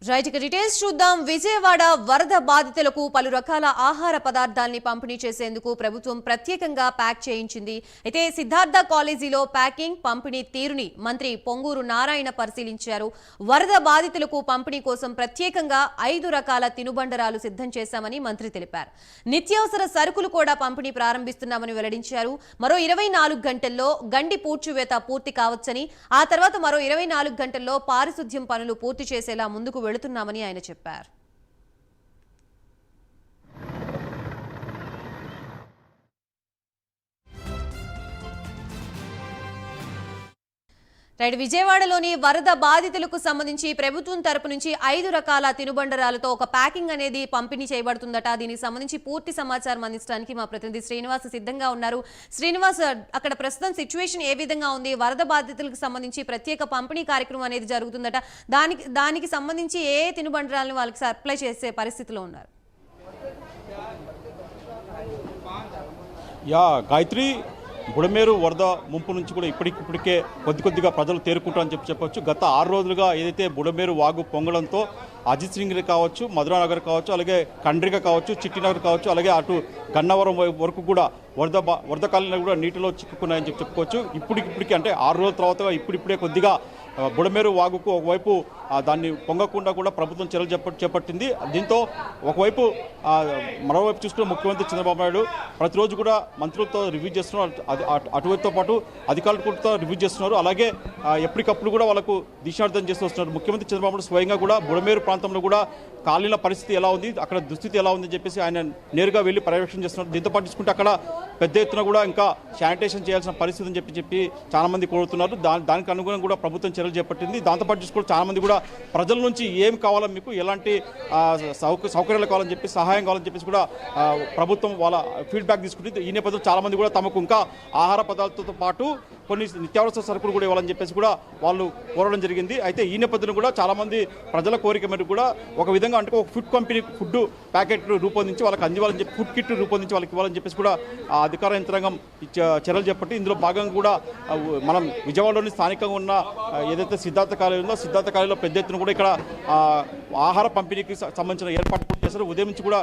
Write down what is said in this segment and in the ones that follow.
Right ఇక details చూద్దాం. విజయవాడ వరద బాధితులకు పలు రకాల ఆహార పదార్థాలని పంపిణీ చేసేందుకు ప్రభుత్వం ప్రత్యేకంగా ప్యాక్ చేయించింది. అయితే సిద్ధార్థ కాలేజీలో ప్యాకింగ్ పంపిణీ తీరుని మంత్రి పొంగూరు నారాయణ పరిశీలించారు. వరద బాధితులకు పంపిణీ కోసం ప్రత్యేకంగా 5 రకాల తినుబండరాలు సిద్ధం చేశామని మంత్రి తెలిపారు. నిత్యావసర సరుకులు కూడా పంపిణీ ప్రారంభిస్తున్నామని వెల్లడించారు. మరో 24 గంటల్లో గండి పూడ్చివేత పూర్తి కావచ్చని, ఆ తర్వాత మరో 24 గంటల్లో పారిశుద్ధ్యం పనులు పూర్తి చేసేలా ముందుకు వెళుతున్నామని ఆయన చెప్పారు. రైట్ విజయవాడలోని వరద బాధితులకు సంబంధించి ప్రభుత్వం తరపు నుంచి 5 రకాల తినుబండరాలతో ఒక ప్యాకింగ్ అనేది పంపిణీ చేయబడుతుందట. దీనికి సంబంధించి పూర్తి సమాచారం అందించడానికి మా ప్రతినిధి శ్రీనివాస్ సిద్ధంగా ఉన్నారు. శ్రీనివాస్, అక్కడ ప్రస్తుతం సిచ్యువేషన్ ఏ విధంగా ఉంది? వరద బాధితులకు సంబంధించి ప్రత్యేక పంపిణీ కార్యక్రమం అనేది జరుగుతుందట. దానికి సంబంధించి ఏ తినుబండరాలను వాళ్ళకి సప్లై చేసే పరిస్థితిలో ఉన్నారు? గాయత్రి, బుడమేరు వరద ముంపు నుంచి కూడా ఇప్పటికే కొద్దిగా ప్రజలు తేరుకుంటారని చెప్పొచ్చు. గత 6 రోజులుగా ఏదైతే బుడమేరు వాగు పొంగడంతో అజిత్ సింగ్ కావచ్చు, మధురానగర్ కావచ్చు, అలాగే కండ్రిక కావచ్చు, చిట్టినగర్ కావచ్చు, అలాగే అటు గన్నవరం వరకు కూడా వరద కాలనీలు కూడా నీటిలో చిక్కుకున్నాయని చెప్పుకోవచ్చు. ఇప్పటికి అంటే 6 రోజుల తర్వాత ఇప్పుడిప్పుడే కొద్దిగా బుడమేరు వాగుకు ఒకవైపు దాన్ని పొంగకుండా కూడా ప్రభుత్వం చర్యలు చేపట్టింది. దీంతో ఒకవైపు మరోవైపు చూసుకున్న ముఖ్యమంత్రి చంద్రబాబు నాయుడు ప్రతిరోజు కూడా మంత్రులతో రివ్యూ చేస్తున్నారు. అటువైపుతో పాటు అధికారులతో రివ్యూ చేస్తున్నారు. అలాగే ఎప్పటికప్పుడు కూడా వాళ్ళకు దిశార్థం చేస్తూ వస్తున్నారు. ముఖ్యమంత్రి చంద్రబాబు నాయుడు స్వయంగా కూడా బుడమేరు ప్రాంతంలో కూడా కాలనీల పరిస్థితి ఎలా ఉంది, అక్కడ దుస్థితి ఎలా ఉందని చెప్పేసి ఆయన నేరుగా వెళ్ళి పర్యవేక్షణ చేస్తున్నారు. దీంతో పాటు చూసుకుంటే అక్కడ పెద్ద ఎత్తున కూడా ఇంకా శానిటేషన్ చేయాల్సిన పరిస్థితి అని చెప్పి చాలా మంది కోరుతున్నారు. దానికి అనుగుణంగా కూడా ప్రభుత్వం చర్యలు చేపట్టింది. దాంతోపాటు చూసుకుంటే చాలా మంది కూడా ప్రజల నుంచి ఏం కావాలో, మీకు ఎలాంటి సౌకర్యాలు కావాలని చెప్పి, సహాయం కావాలని చెప్పేసి కూడా ప్రభుత్వం వాళ్ళ ఫీడ్బ్యాక్ తీసుకుంటుంది. ఈ నేపథ్యంలో చాలా మంది కూడా తమకు ఇంకా ఆహార పదార్థాలతో పాటు కొన్ని నిత్యావసర సరుకులు కూడా ఇవ్వాలని చెప్పేసి కూడా వాళ్ళు కోరడం జరిగింది. అయితే ఈ నేపథ్యంలో కూడా చాలా మంది ప్రజల కోరిక మేరకు కూడా ఒక విధంగా అంటే ఒక ఫుడ్ ప్యాకెట్లు రూపొందించి వాళ్ళకి అందివ్వాలని చెప్పి, ఫుడ్ కిట్ రూపొందించి వాళ్ళకి ఇవ్వాలని చెప్పేసి కూడా అధికార యంత్రాంగం చర్యలు చేపట్టి ఇందులో భాగంగా కూడా మనం విజయవాడలోని స్థానికంగా ఉన్న ఏదైతే సిద్ధార్థ కాలేజీ ఉందో సిద్ధార్థ కాలేజీలో పెద్ద ఎత్తున కూడా ఇక్కడ ఆహార పంపిణీకి సంబంధించిన ఏర్పాటు చేశారు. ఉదయం నుంచి కూడా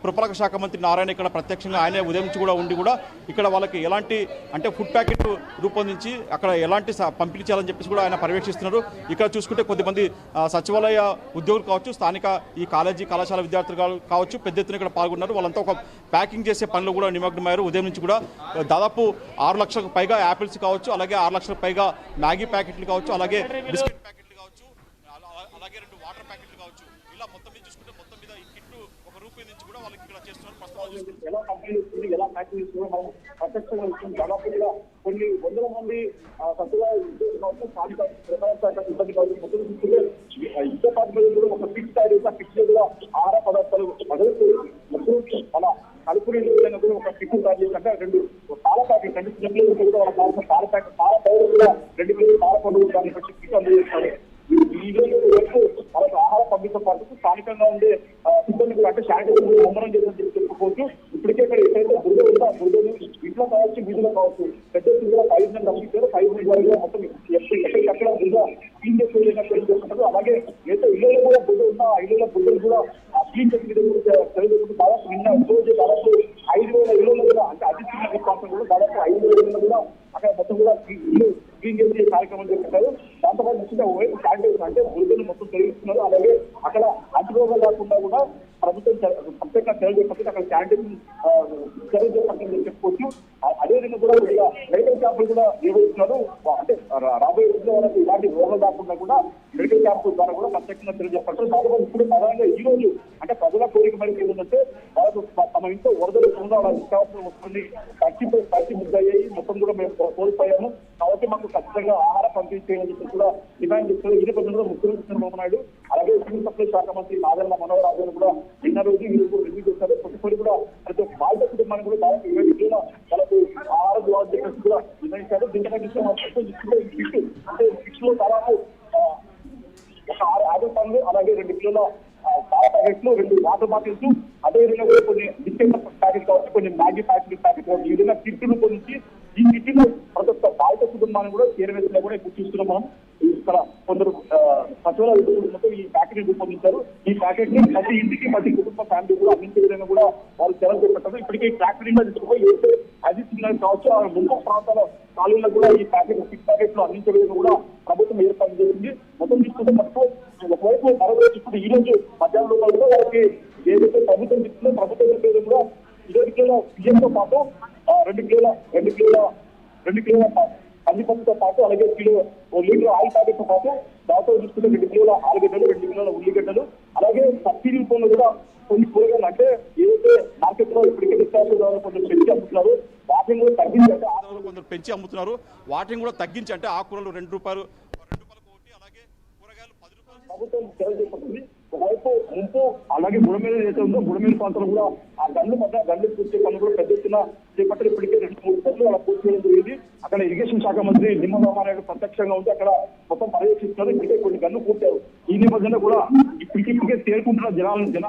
పురపాలక శాఖ మంత్రి నారాయణ ఇక్కడ ప్రత్యక్షంగా ఆయనే ఉదయం నుంచి కూడా ఉండి కూడా ఇక్కడ వాళ్ళకి ఎలాంటి అంటే ఫుడ్ ప్యాకెట్ రూపొందించి అక్కడ ఎలాంటి పంపిణీ చేయాలని చెప్పేసి కూడా ఆయన పర్యవేక్షిస్తున్నారు. ఇక్కడ చూసుకుంటే కొద్దిమంది సచివాలయ ఉద్యోగులు కావచ్చు, స్థానిక ఈ కళాశాల విద్యార్థులు కావచ్చు పెద్ద ఎత్తున ఇక్కడ పాల్గొన్నారు. వాళ్ళంతా ఒక ప్యాకింగ్ చేసే పనులు కూడా నిమగ్నమయ్యారు. ఉదయం నుంచి కూడా దాదాపు 6 లక్షలకు పైగా యాపిల్స్ కావచ్చు, అలాగే 6 లక్షలకు పైగా మ్యాగీ ప్యాకెట్లు కావచ్చు, అలాగే బిస్కెట్ ప్యాకెట్లు కావచ్చు, అలాగే 2 వాటర్ ప్యాకెట్లు కావచ్చు, ఇలా మొత్తం మీద చూసుకుంటే మొత్తం మీద ఈ కిట్ ఒక రూపాయి నుంచి కూడా వాళ్ళకి ఇక్కడ చేస్తున్నారు. ఎలా కంపెనీ ఇస్తుంది, ఎలా ప్యాకింగ్ ఇస్తుందో మనం ప్రత్యక్షంగా ఇస్తుంది. దాదాపుగా కొన్ని వందల మంది సచివాలయ ఉద్యోగులు కావచ్చు, స్థానిక శాఖ సిబ్బంది కావచ్చు, మొత్తం చూసుకుంటే యుద్ధ పాత్రలో కూడా ఒక కిట్ తయారు చేసి ఆ కిట్ లో కూడా ఆహార పదార్థాలు ప్రజలకు అలా కలుపుని విధంగా కూడా ఒక కిట్ తయారు చేసి అంటే 2 పాల ప్యాకెట్ 2 చిన్నపిల్లలు కూడా వాళ్ళ కావాల్సిన పాల ప్యాకెట్ పాల పౌడర్ కూడా 2 కిలోలు పాల పౌడర్ దాన్ని బట్టి కిట్ అందజేస్తారు. ఈ వైపు వాళ్ళకి ఆహార పంపిణీతో పాటు స్థానికంగా ఉండే సిబ్బంది కూడా అంటే శానిటైజర్ ముమ్మరం చేసి చెప్పుకోవచ్చు. ఇప్పటికే ఇక్కడ ఎక్కడైతే బురద ఉందో ఆ బురదను ఇంట్లో కావచ్చు, వీధిలో కావచ్చు పెద్ద కూడా 5 మంది పంపించారు. 5 మంది వరకు మొత్తం ఎక్కడికక్కడ బురద క్లీన్ చేసేటప్పుడు అలాగే ఏదో ఇళ్ళలో కూడా బురద ఉందా ఆ ఇళ్ళలో బురదలు కూడా క్లీన్ చేసే విధంగా తెలియజేస్తుంది. దాదాపు నిన్న రోజు దాదాపు 5,000 ఇళ్ళలో కూడా అంటే అతి చిన్న ప్రాంతం కూడా దాదాపు 5,000 ఇళ్ళలో కూడా అక్కడ మొత్తం కూడా ఇల్లు క్లీన్ చేసే కార్యక్రమం చేస్తున్నారు. దాంతోపాటు ముఖ్యంగా ఓవైపు శానిటైజర్ అంటే బురదను మొత్తం తొలగిస్తున్నారు. అలాగే అక్కడ అంటురోగాలు కాకుండా కూడా ప్రభుత్వం ప్రత్యేక చర్యలు చేపట్టి అక్కడ శానిటైజేషన్ చర్యలు చేపట్టిందని చెప్పుకోవచ్చు. అదేవిధంగా కూడా మెడికల్ క్యాంపులు కూడా నిర్వహిస్తున్నారు. అంటే రాబోయే రోజుల్లో వాళ్ళకి ఇలాంటి రోగాలు కాకుండా కూడా మెడికల్ క్యాంపుల ద్వారా కూడా ప్రత్యేకంగా చర్యలు చేపట్టారు. దాదాపు ఇప్పుడు ప్రధానంగా ఈ రోజు అంటే ప్రజల కోరిక మేరకు ఏంటంటే వాళ్ళకు తమ ఇంట్లో వరదలు కూడా నిత్యావసరం వస్తుంది, పచ్చి ముద్దయ్యాయి, మొత్తం కూడా మేము కోల్పోయాము కాబట్టి మాకు ఖచ్చితంగా ఆహార పంపిణీ చేయాలని చెప్పి కూడా డిమాండ్ చేస్తున్నారు. ఈ నేపథ్యంలో ముఖ్యమంత్రి చంద్రబాబు నాయుడు అలాగే సివిల్ సప్లై శాఖ మంత్రి నాదెళ్ల మనోహర్ రాజు కూడా నిన్న రోజు ఈ రోజు రివ్యూ చేశారు. ప్రతి కూడా ప్రతి ఒక్క బాధిత కుటుంబానికి కూడా దాదాపు 20 కిలోల వాళ్ళకు ఆహార ద్వారా చెప్పేసి కూడా నిర్ణయించారు. దీంట్లో కిట్ అంటే కిట్స్ లో దాదాపు ఒక 6 టన్నులు అలాగే 2 కిలోల పాల ప్యాకెట్లు, 2 వాటర్ బాటిల్స్, అదేవిధంగా కూడా కొన్ని బిస్కెట్ ప్యాకెట్ కావచ్చు, కొన్ని మ్యాగీ ప్యాకెట్ కావచ్చు, ఈ విధంగా కిట్ రూపొందించి ఈ కిట్ లో ప్రతి ఒక్క బాధిత కుటుంబాన్ని కూడా చేరవేసినా కూడా ఇప్పుడు చూస్తున్నాం మనం. ఇక్కడ కొందరు సచివాలయ ఉద్యోగులు మొత్తం ఈ ప్యాకెట్ రూపొందించి అందించారు. ఈ ప్యాకెట్ ని ప్రతి ఇంటికి ప్రతి కుటుంబ ఫ్యామిలీ కూడా అందించే విధంగా కూడా వాళ్ళు చర్యలు చేపట్టారు. ఇప్పటికీ ట్రాక్టర్ మీద తీసుకుపోయి అజిత్ సింగ్ కావచ్చు ఆ ముందు ప్రాంతాల కాలనీలకు కూడా ఈ ప్యాకెట్ 6 ప్యాకెట్లు అందించే విధంగా కూడా ప్రభుత్వం ఏర్పాటు చేసింది. మొత్తం తీసుకుంటే మనకు ఒకవైపు మరోవైపు ఇప్పుడు ఈ రోజు మధ్యాహ్నం రూపాయలు వారికి ఏదైతే ప్రభుత్వం ఇస్తుందో ప్రభుత్వం చెప్పేది కూడా 20 కిలోల బియ్యంతో పాటు 2 కిలోల కందిపప్పుతో పాటు అలాగే కిలో 1 లీటర్ ఆయిల్ ప్యాకెట్ తో పాటు దాంతో చూసుకుంటే 2 కిలోల ఆలుగడ్డలు 2 కిలోల ఉల్లిగడ్డలు అలాగే సబ్సిడీ రూపంలో కూడా కొన్ని కూరగాయలు అంటే ఏదైతే మార్కెట్ లో ఇప్పటికే నిత్యావసర కొంచెం పెంచి అమ్ముతున్నారు వాటిని కూడా తగ్గించి కొందరు పెంచి అమ్ముతున్నారు. వాటిని కూడా తగ్గించి అంటే ఆకుకూరలు ₹2 ఒకటి అలాగే కూరగాయలు ₹10 ప్రభుత్వం చర్యలు చేపట్టింది. ఒకవైపు ముంపు అలాగే బుడమేరు ఏదైతే ఉందో బుడమేరు ప్రాంతంలో కూడా ఆ గండ్ల మధ్య గండ్లు పూర్తి పనులు కూడా పెద్ద ఎత్తున చేపట్టారు. ఇప్పటికే 2-3 కోట్లు అలా పూర్తి చేయడం జరిగింది. అక్కడ ఇరిగేషన్ శాఖ మంత్రి నిమ్మ రామారాయుడు ప్రత్యక్షంగా ఉంటే అక్కడ మొత్తం పర్యవేక్షిస్తున్నారు. ఇప్పటికే కొన్ని గన్ను పూర్తారు. ఈ నేపథ్యంలో కూడా ఇప్పటికే తేరుకుంటున్న జన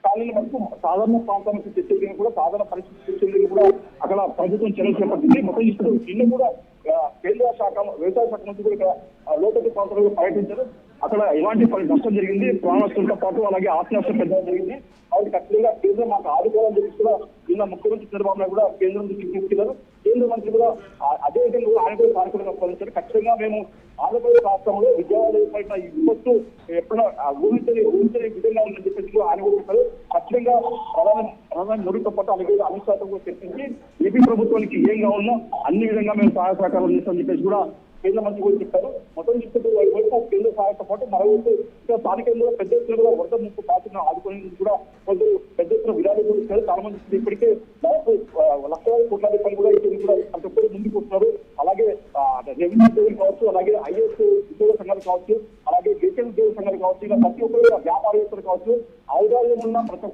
కాలనీ వరకు సాధారణ ప్రాంతానికి తెచ్చేందుకు కూడా సాధారణ పరిస్థితి తెచ్చేందుకు కూడా అక్కడ ప్రభుత్వం చర్యలు చేపట్టింది. మొత్తం ఇప్పుడు నిన్న కూడా కేంద్ర వ్యవసాయ శాఖ మంత్రి కూడా ఇక్కడ లోతట్టు ప్రాంతాల్లో పర్యటించారు. అక్కడ ఎలాంటి నష్టం జరిగింది ప్రాణ నష్టంతో పాటు అలాగే ఆస్తి నష్టం పెద్దగా జరిగింది. కాబట్టి ఖచ్చితంగా కేంద్రం మాకు ఆదుకోవాలని చెప్పి కూడా నిన్న ముఖ్యమంత్రి చంద్రబాబు నాయుడు కూడా కేంద్రం నుంచి తీసుకెళ్లారు. కేంద్ర మంత్రి కూడా అదే విధంగా కూడా ఆయన కూడా కార్యక్రమంగా స్పందించారు. ఖచ్చితంగా మేము ఆంధ్రప్రదేశ్ రాష్ట్రంలో విజయవాడలో ఏర్పడిన ఈ విపత్తు ఎప్పుడైనా ఊహించని విధంగా ఉందని చెప్పేసి ఆయన కూడా చెప్పారు. ఖచ్చితంగా ప్రధాని మోడీతో పాటు అలాగే అమిత్ షాతో కూడా చర్చించి ఏపీ ప్రభుత్వానికి ఏం కావాలన్నా అన్ని విధంగా మేము సహాయ సహకారాలు చేస్తామని చెప్పేసి కూడా కేంద్ర మంత్రి కూడా చెప్పారు. మొత్తం చూసుకుంటూ వైపు కేంద్ర సహాయంతో పాటు మరోవైపు ఇంకా స్థానికంగా పెద్ద ఎత్తున కూడా వరద ముప్పు బాధితులను ఆదుకునేందుకు కూడా కొందరు పెద్ద ఎత్తున విరాళాలు కూడా ఇచ్చారు. చాలా మంది ఇప్పటికే లక్షలాది కోట్ల రూపాయలు కూడా ఇచ్చేందుకు కూడా అంతకుముందు ముందుకు వస్తున్నారు. అలాగే రెవెన్యూ ఉద్యోగులు కావచ్చు అలాగే ఐఏఎస్ ఉద్యోగ సంఘాలు కావచ్చు అలాగే గేటెడ్ ఉద్యోగ సంఘాలు కావచ్చు ఇలా ప్రతి ఒక్కరు వ్యాపారవేత్తలు కావచ్చు ఔదార్యం ఉన్న ప్రతి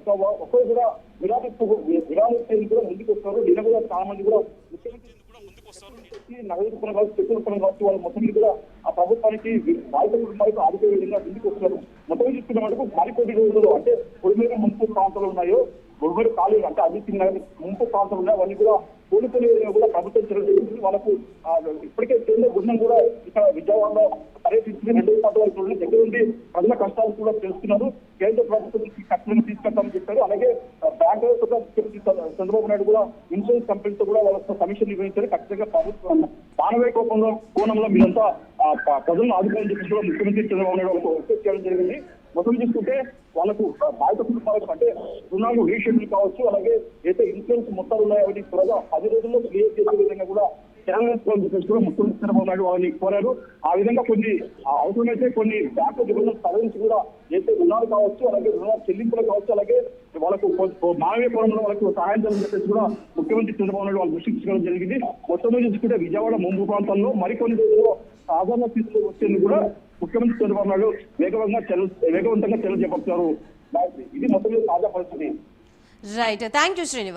ఒక్కరు కూడా విరాళించేందుకు కూడా ముందుకు వస్తున్నారు. దీని కూడా చాలా మంది కూడా ముఖ్యమంత్రి నగదు రూపంలో కావచ్చు చెట్టు రూపంలో కావచ్చు వాళ్ళు మొత్తం కూడా ఆ ప్రభుత్వానికి బాధిత కుటుంబాలకు ఆదుకునే విధంగా ముందుకు వస్తున్నారు. మొత్తం చూసుకున్న మటుకు మరికొద్ది రోజుల్లో అంటే పొడిమేర ముంపు ప్రాంతాలు ఉన్నాయో బొమ్మడి కాలేజీ అంటే అజిత్ సింగ్ నగర్ ముంపు ప్రాంతాలు ఉన్నాయి అవన్నీ కూడా కోలుకునే విధంగా కూడా ప్రభుత్వం చర్యలు చేసింది. వాళ్ళకు ఇప్పటికే కేంద్ర బృందం కూడా ఇక్కడ విజయవాడలో పర్యటించింది. 2 పార్టీ వరకు దగ్గర ఉండి ప్రజల కష్టాలు కూడా తెలుస్తున్నారు. కేంద్ర ప్రభుత్వం ఖచ్చితంగా తీసుకెళ్తామని చెప్పారు. అలాగే బ్యాంకులతో చంద్రబాబు నాయుడు కూడా ఇన్సూరెన్స్ కంపెనీతో కూడా వాళ్ళతో సమీక్ష నిర్వహించారు. ఖచ్చితంగా ప్రభుత్వం మానవీయ కోణంలో మీరంతా ప్రజలను ఆదుకోవాలని చెప్పి కూడా ముఖ్యమంత్రి చంద్రబాబు నాయుడు వాళ్ళకు రిక్వెస్ట్ చేయడం జరిగింది. మొత్తం చూసుకుంటే వాళ్ళకు బాధిత కుటుంబాలకు అంటే రుణాలు రీషెడ్యూల్ కావచ్చు అలాగే అయితే ఇన్సూరెన్స్ మొత్తాలు ఉన్నాయో అవి త్వరగా 10 రోజుల్లో క్లియర్ చేసే విధంగా కూడా చర్యలు తీసుకోవాలని చెప్పేసి కూడా ముఖ్యమంత్రి చంద్రబాబు నాయుడు వాళ్ళని కోరారు. ఆ విధంగా కొన్ని అవసరమైతే కొన్ని బ్యాంకు నిబంధనలు సవరించి కూడా అయితే రుణాలు కావచ్చు అలాగే రుణాల చెల్లింపులు కావచ్చు అలాగే వాళ్ళకు మానవీయ కోణంలో వాళ్ళకు సహాయం చేయాలని చెప్పేసి కూడా ముఖ్యమంత్రి చంద్రబాబు నాయుడు వాళ్ళు దృష్టికి తీసుకోవడం జరిగింది. మొత్తం చూసుకుంటే విజయవాడ ముంపు ప్రాంతాల్లో మరికొన్ని రోజుల్లో సాధారణ స్థితిలో వచ్చేందుకు కూడా ముఖ్యమంత్రి చంద్రబాబు నాయుడు వేగవంతంగా చర్యలు చేపడుతున్నారు. ఇది మొత్తం తాజా పరిస్థితి. Right, thank you Srinivas.